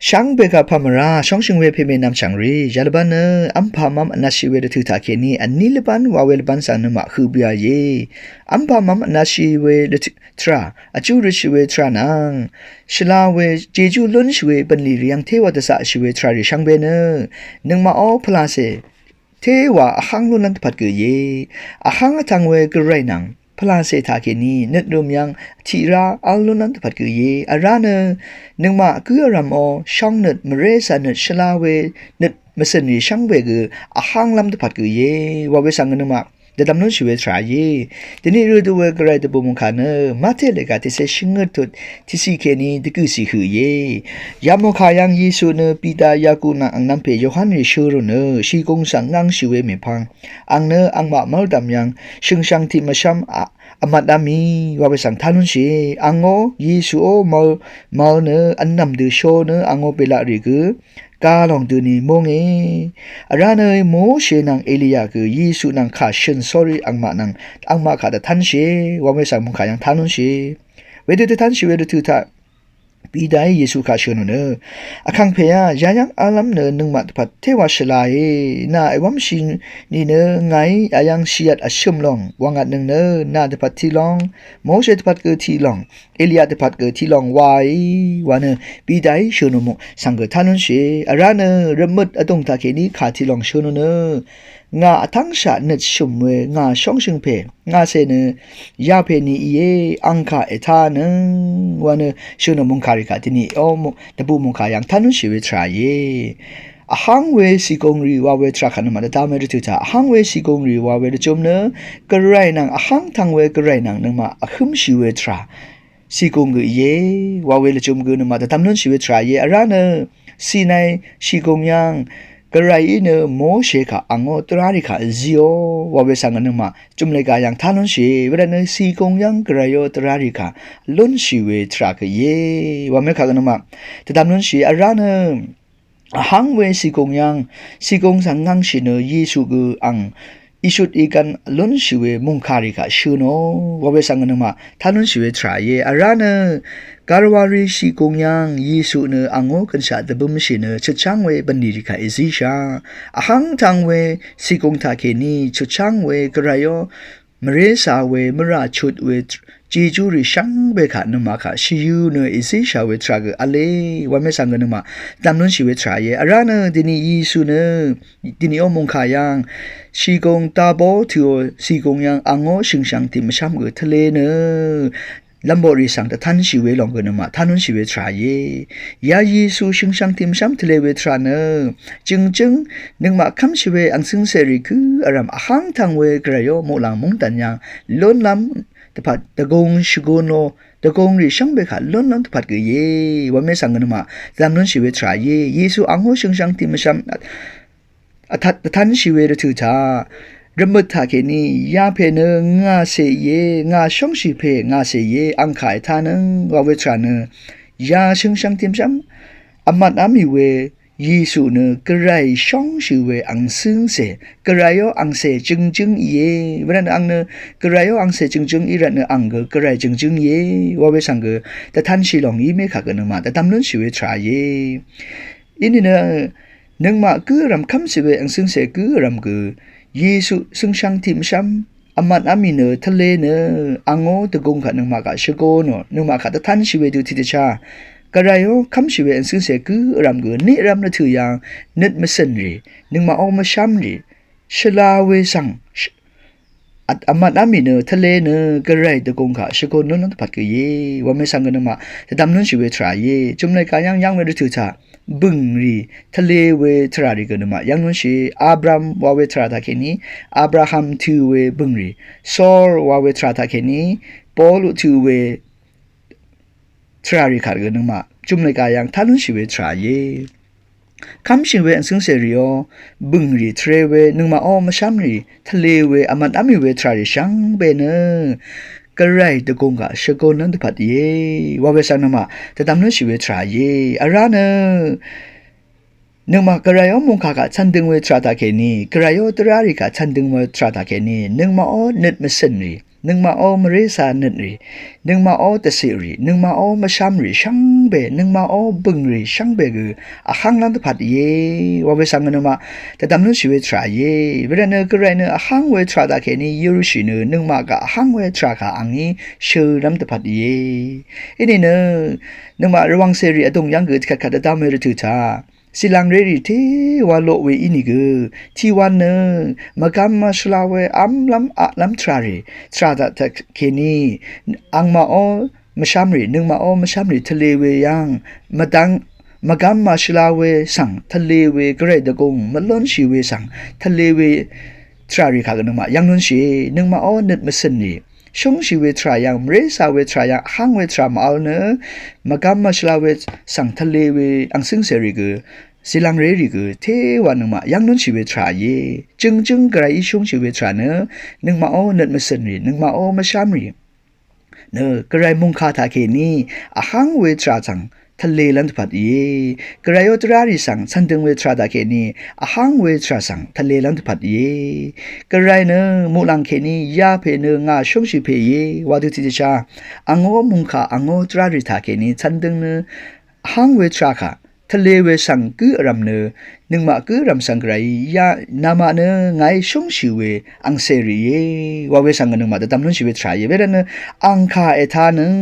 ช่างเบกาพามราช่องชิงเวเพเมนำช่างรียาลบันเนอัมพามัมนาชิเวดถือตาเคนีอันนี้ลบันวาเวลบันสันนมาคือบิอาเยอัมพามัมนาชิเวดทราอจูริชิเวทรานังชลาเวเจจูลุนชิเวบันลีเรียงเทวดาสะชิเวทราริช่างเบเนนึงมาอพลาเซเทวะหังลุนันตพัดเกยหังทังเวกไรนังพลาเซทาเคนีนึกรวมยังทีราอัลลุนันตพัดเกยอาราเนนึงมาเกือรำอช่องนึดมเรสานึดชลาเวนึดมสนีช่างเวกหังลำตพัดเกยวาเวสังนึงมาเดดำนุนชีวิตรายทีนี้รู้ตัวกระไรตัวบุมขานมาเทเลกาที่เสชิงเงตุดที่สีเคนีตะกุสิหือยามโมขายังยิสุเนปีตายากูนังอังนัมเพยโยฮันริชูรุเนชีกงสังงังชีเวเมพังอังเนอังมามัลดำยังชิงชังที่มาชัมอามัดามีว่าไปสั่งทานุนชีอังโอยิสุโอมัลเนอันนำดูโชเนอังโอเปลาริกกาลองดูนี่โมงอาราเนยโมเชนังเอลียาคือยิสุนังขาชิน sorry อังมาขาดทันเชว่าไม่สั่งมุขยังทานุนเชเวดุทันเชเวดุทุตาปีได้เยซูขาเชิญเนอคังเพยยายังอาลัมเนนึงมาพัดเทวชลายน่าไอวัมชินนี่เนไงอายังเชียดอชุมลองวังอัดนึงเนน่าจะพัดที่ลองโมเสตพัดเกิดที่ลองเอลียาจะพัดเกิดที่ลองวายวาเนปีได้เชิญโมสังเกตท่านนเชอาราเนเริ่มมดอตงตาเคนี้ขาที่ลองเชิญเนงาทั้งชาเนชุมเวงาช่องชิงเพงาเซเนยาเพนีเยอังคาเอทานวาเนเชิญมงคาริกาที่นี่โอมตะบูมงคายังท่านุชีวิตรายหังเวสิกงรีวาเวทราขันมาตามเรตุตาหังเวสิกงรีวาเวดจมเนกระไรนังหังทังเวกระไรนังนึงมาอคุมชีวิตราสิกงกวาเวดจมกนมาตามนุนชีวิตรายอาราเนสีในสิกงยังกระไรเนโมเชคาอังโอตราริคาซิโอวาเวสังนึงมาจุมเลกายังท่านุนชีเวดเนสิกงยังกระไรโอตราริคาลุนชีวิตรากวาเมคากนมาตามนุนชีอาราเนหังเวสิกงยังสิกงสังงังชินเยซูกอังอิชุดอีกันลุนชิเวมุงคาริกาชูโนวาเวสังนึงมาท่านุนชิเวทรายอาราเนการวาริสิกงยังเยซูเนอังโอกันชาตบุมชินชุดช่างเวบันดีริกาเอซิชาหังทังเวสิกงทาเคนีชุดช่างเวกระยอมเรสาเวมราชุดเวจีจูริช่างเบคานมาค่ะชิยูเนอิซิชาเวทรากอเลวันไม่สังกันมาตามนุนชีเวทรายอาราเนดินียิสุเนดินีอมงคายังชีกงตาโบทิโอชีกงยังอังโอชิงชังติมชัมเกทะเลเนลัมโบริสังแต่ท่านชีเวลองกันมาท่านนุนชีเวทรายยายิสุชิงชังติมชัมทะเลเวทราเนจึงนึงมาคำชีเวอังซึ่งเสริคืออารามหังทางเวกระโยโมลังมงตันยังล้นล้ำแต่พัดตะกงชิโกโนตะกงริช่างเบขาล้นล้ำแต่พัดก็วันไม่สังกันมาจำนุนชีเวทรายเยซูอังโอชิงชังติมชัมท่านชีเวรถือชารำมดทาเคนียาเพนงาเสยงาช่องชีเพงาเสยอังขายทานวาเวทรานยาชิงชังติมชัมอามัดอามิเวยิสุเนกระไรช่องชีเวอังซึ่งเสกระไรอังเสจึงวันอังเนกระไรอังเสจึงอีรันอังเกกระไรจึงว่าเวสังเกแต่ท่านชีลองอีเมฆกันมาแต่ตำนุนชีเวทรายอินี่เนนึงมาคือรำคำชีเวอังซึ่งเสคือรำคือยิสุซึ่งช่างทิมชัมอามัดอามิเนทะเลเนอังโอตะกงขันนึงมากะชโกโนนึงมาขัดแต่ท่านชีเวดูทิเตชากระไรคำชีเวอันซึ่งเสคือรำคือนี่รำนั่นถืออย่างนึดมาเส้นรีนึงมาเอามาช้ำรีชลาเวสังอามัดอามิเนทะเลเนกระไรตะกงขาชโกนนั่นพัดก็ว่าไม่สังกันมาแต่ดำนั้นชีเวทรายจุ่มในการยังไม่ได้ถือชาบึงรีทะเลเวทราริกันมายังนั้นชีอับรามว่าเวทราตาเคนีอับราฮัมถือเวบึงรีซอลว่าเวทราตาเคนีปอลถือเวทราริขากันมาจุ่มในการยังท่านุนชีเวทรายคำชีเวอันซึ่งเสรีโอบึงรีเทรเวนึงมาอ้อมาช้ำรีทะเลเวอามันอามิเวทราริช่างเบเนกระไรตะกงกะชโกนันตพัดว่าเวสันมาแต่ตามนั้นชีเวทรายอาราเนนึงมากระไรอ้อมงคากะชันดึงเวทราตาเคนีกระไรอ้อตราริกะชันดึงเวทราตาเคนีนึงมาอ้อนึดมาเส้นรี นึงมาอ้อมเรซาเนรีนึงมาอ้อตะสิรีนึงมาอ้อมาชามรีช่างเบนึงมาอ้อบึงรีช่างเบกืออาหังลันตพัดเยว่าเวสังกันมาแต่ดำนู้นชีวิตทรายเยเวลาเนก็ไรเนอาหังเวทราดาเคนี่ยูรุชิเนนึงมากะอาหังเวทราคาอังนี้ชื่อลำตพัดเยอันนี้เนนึงมาระวังเสรีอดงยังเกิดขัดดามเรตุธาสิลังเรรีที่ว่าโลเวอินิกที่วันเนมากำมาสลาเวอัมลัมอะลัมทรารีทราดาตะเคนีอังมาโอมาชามรีนึงมาโอมาชามรีทะเลเวยังมาดังมากำมาสลาเวสังทะเลเวกระไรดกงมาล้นชีเวสังทะเลเวทรารีขากนึงมายังล้นชีนึงมาโอนึดมาสนีชงชีเวทรายังเรซาเวทรายังหังเวทรามาเอาเนมากำมาสลาเวสังทะเลเวอังซึ่งเสรีกสิลังเรรีกเทวันนึงมายังล้นชีเวทราเยจึงกระไรชงชีเวทราเนนึงมาโอนึดมาสนีนึงมาโอมาชามรีเนกระไรมุงคาทาเคนีอาหังเวทราจังทะเลลันทพัดเยกระไรตราริสังสันตึงเวทราดาเคนีอาหังเวทราสังทะเลลันทพัดเยกระไรเนมุลังเคนียาเพเนงาชงชิเพเยวาดุติจาอังโอมุงคาอังโอตราริทาเคนีสันตึงเนอาหังเวทราคาทะเลเวสังกือรำเนนึงมากือรำสังกรายยานามาเนไงชงชิเวอังเซรีเยวาเวสังกันนึงมาแต่ตำนุนชีวิตชายเวรเนอังคาเอทานึง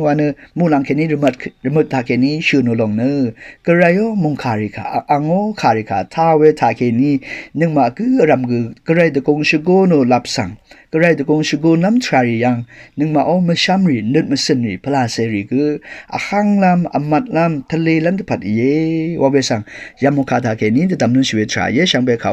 วาเนมูลังเคนีรมัดทาเคนีชูนุลงเนกระไรโอมุงคาริกาอังโอคาริกาทาเวทาเคนีนึงมากือรำกือกระไรตะกงชิโกโนลับสังกระไรตะกงชิโกน้ำทราริยังนึงมาโอมาชามรีนึดมาสนีพลาเซรีกืออาหังลำอมัดลำทะเลลันตพัดเยว่าเบสังยามุคาทาเคนี้จะดำเนินชีวิตชายเยชังเบเขา